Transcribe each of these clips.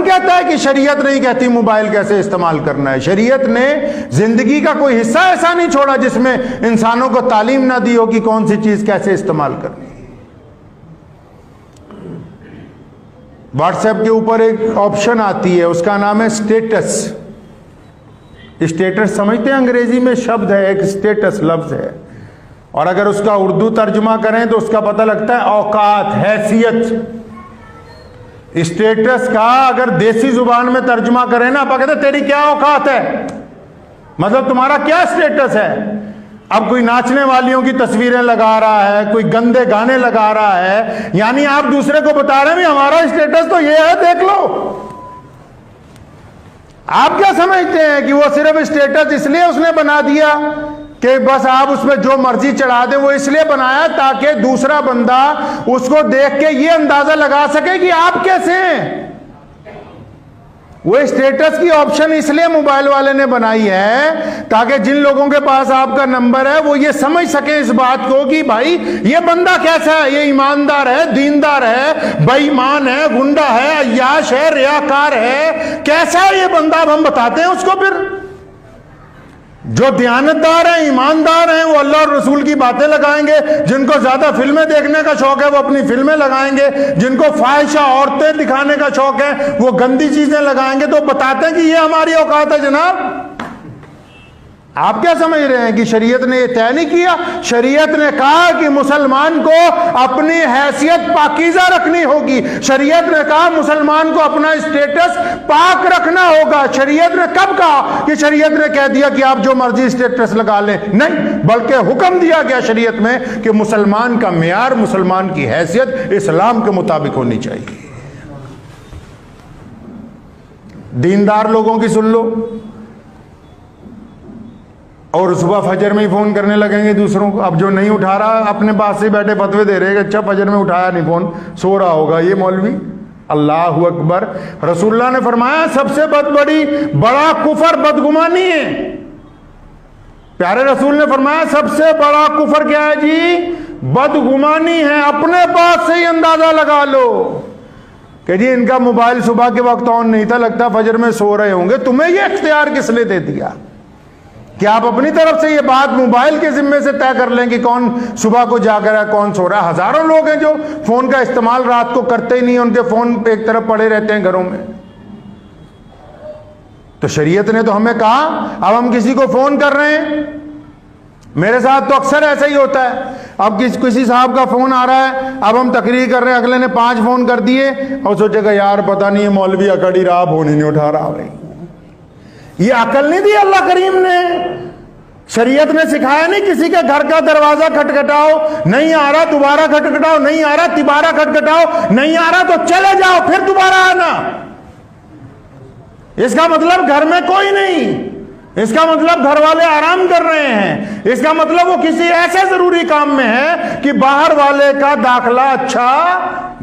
कौन कहता है कि शरीयत नहीं कहती मोबाइल कैसे इस्तेमाल करना है? शरीयत ने जिंदगी का कोई हिस्सा ऐसा नहीं छोड़ा जिसमें इंसानों को तालीम ना दी हो कि कौन सी चीज कैसे इस्तेमाल करनी है। व्हाट्सएप के ऊपर एक ऑप्शन आती है, उसका नाम है स्टेटस। स्टेटस समझते हैं? अंग्रेजी में शब्द है, एक स्टेटस लफ्ज है, और अगर उसका उर्दू तर्जुमा करें तो उसका पता लगता है औकात, हैसियत। स्टेटस का अगर देसी जुबान में तर्जुमा करें ना, आप कहते तेरी क्या औकात है, मतलब तुम्हारा क्या स्टेटस है। अब कोई नाचने वालियों की तस्वीरें लगा रहा है, कोई गंदे गाने लगा रहा है, यानी आप दूसरे को बता रहे हैं हमारा स्टेटस तो ये है, देख लो। आप क्या समझते हैं कि वो सिर्फ स्टेटस इसलिए उसने बना दिया कि बस आप उसमें जो मर्जी चढ़ा दें? वो इसलिए बनाया ताकि दूसरा बंदा उसको देख के ये अंदाजा लगा सके कि आप कैसे हैं। वो स्टेटस की ऑप्शन इसलिए मोबाइल वाले ने बनाई है ताकि जिन लोगों के पास आपका नंबर है वो ये समझ सके इस बात को कि भाई ये बंदा कैसा है, ये ईमानदार है, दीनदार है, बेईमान है, गुंडा है, अय्याश है, रियाकार है, कैसा है ये बंदा। अब हम बताते हैं उसको। फिर जो दयानतदार हैं, ईमानदार हैं, वो अल्लाह और रसूल की बातें लगाएंगे। जिनको ज्यादा फिल्में देखने का शौक है वो अपनी फिल्में लगाएंगे। जिनको फाहिशा औरतें दिखाने का शौक है वो गंदी चीजें लगाएंगे। तो बताते हैं कि ये हमारी औकात है जनाब। आप क्या समझ रहे हैं कि शरीयत ने यह तय नहीं किया? शरीयत ने कहा कि मुसलमान को अपनी हैसियत पाकीज़ा रखनी होगी। शरीयत ने कहा मुसलमान को अपना स्टेटस पाक रखना होगा। शरीयत ने कब कहा कि शरीयत ने कह दिया कि आप जो मर्जी स्टेटस लगा लें? नहीं, बल्कि हुक्म दिया गया शरीयत में कि मुसलमान का मेयार, मुसलमान की हैसियत इस्लाम के मुताबिक होनी चाहिए। दीनदार लोगों की सुन लो, और सुबह फजर में ही फोन करने लगेंगे दूसरों को। अब जो नहीं उठा रहा अपने पास से बैठे फतवे दे रहे हैं, अच्छा फजर में उठाया नहीं फोन, सो रहा होगा ये मौलवी। अल्लाह अकबर। रसूलुल्लाह ने फरमाया सबसे बड़ा कुफर बदगुमानी है। प्यारे रसूल ने फरमाया सबसे बड़ा कुफर क्या है जी? बदगुमानी है। अपने पास से ही अंदाजा लगा लो कि जी इनका मोबाइल सुबह के वक्त ऑन नहीं था, लगता फजर में सो रहे होंगे। तुम्हें यह इख्तियार किसने दे दिया कि आप अपनी तरफ से ये बात मोबाइल के जिम्मे से तय कर लें कि कौन सुबह को जाग रहा है, कौन सो रहा है? हजारों लोग हैं जो फोन का इस्तेमाल रात को करते ही नहीं, उनके फोन पे एक तरफ पड़े रहते हैं घरों में। तो शरीयत ने तो हमें कहा, अब हम किसी को फोन कर रहे हैं, मेरे साथ तो अक्सर ऐसा ही होता है। अब किसी साहब का फोन आ रहा है, अब हम तकरीर कर रहे हैं, अगले ने 5 फोन कर दिए और सोचेगा यार पता नहीं ये मौलवी अकड़ी रहा, फोन ही नहीं उठा रहा। भाई ये अकल नहीं दी अल्लाह करीम ने। शरीयत ने सिखाया नहीं किसी के घर का दरवाजा खटखटाओ, नहीं आ रहा दोबारा खटखटाओ, नहीं आ रहा तिबारा खटखटाओ, नहीं आ रहा तो चले जाओ फिर दोबारा आना। इसका मतलब घर में कोई नहीं, इसका मतलब घर वाले आराम कर रहे हैं, इसका मतलब वो किसी ऐसे जरूरी काम में है कि बाहर वाले का दाखला अच्छा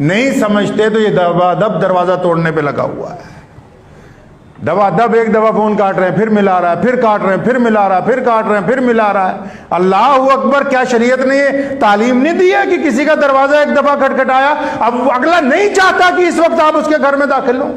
नहीं समझते, तो ये दबादब दरवाजा तोड़ने पे लगा हुआ है। दबादब एक दफा फोन काट रहे हैं, फिर मिला रहा है, फिर काट रहे हैं, फिर मिला रहा है, फिर काट रहे हैं, फिर मिला रहा है। अल्लाह अकबर। क्या शरीयत ने ये तालीम नहीं दी है कि किसी का दरवाजा एक दफा खटखटाया अब अगला नहीं चाहता कि इस वक्त आप उसके घर में दाखिल हो?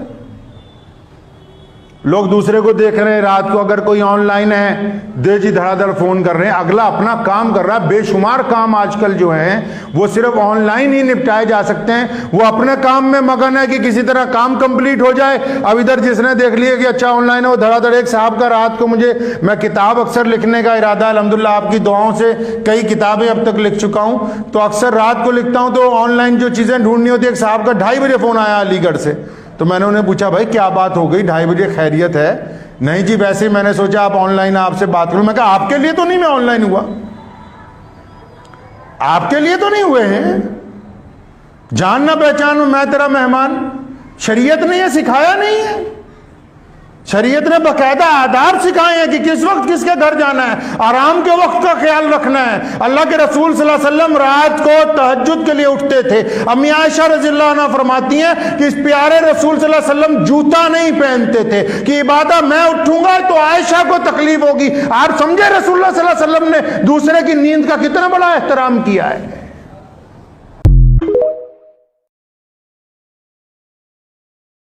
लोग दूसरे को देख रहे हैं, रात को अगर कोई ऑनलाइन है दे जी धड़ाधड़ फोन कर रहे हैं, अगला अपना काम कर रहा है। बेशुमार काम आजकल जो हैं वो सिर्फ ऑनलाइन ही निपटाए जा सकते हैं। वो अपने काम में मगन है कि किसी तरह काम कंप्लीट हो जाए। अब इधर जिसने देख लिया कि अच्छा ऑनलाइन है वो धड़ाधड़। एक साहब का रात को मैं किताब अक्सर लिखने का इरादा, अल्हम्दुलिल्लाह आपकी दुआओं से कई किताबें अब तक लिख चुका हूं, तो अक्सर रात को लिखता हूं तो ऑनलाइन जो चीजें ढूंढनी होती है। एक साहब का 2:30 बजे फोन आया अलीगढ़ से, तो मैंने उन्हें पूछा भाई क्या बात हो गई, 2:30 बजे खैरियत है? नहीं जी वैसे ही मैंने सोचा आप ऑनलाइन आपसे बात करूं। मैं कहा आपके लिए तो नहीं मैं ऑनलाइन हुआ, आपके लिए तो नहीं हुए हैं, जान ना पहचान मैं तेरा मेहमान। शरीयत ने यह सिखाया नहीं है। शरीयत ने बाकायदा आदाब सिखाए हैं कि किस वक्त किसके घर जाना है, आराम के वक्त का ख्याल रखना है। अल्लाह के रसूल सल्लल्लाहु अलैहि वसल्लम रात को तहज्जुद के लिए उठते थे। अम्मी आयशा रज़ियल्लाहु अन्हा फरमाती हैं कि इस प्यारे रसूल सल्लल्लाहु अलैहि वसल्लम जूता नहीं पहनते थे कि इबादत मैं उठूंगा तो आयशा को तकलीफ होगी। आप समझे रसूलुल्लाह सल्लल्लाहु अलैहि वसल्लम ने दूसरे की नींद का कितना बड़ा एहतराम किया है।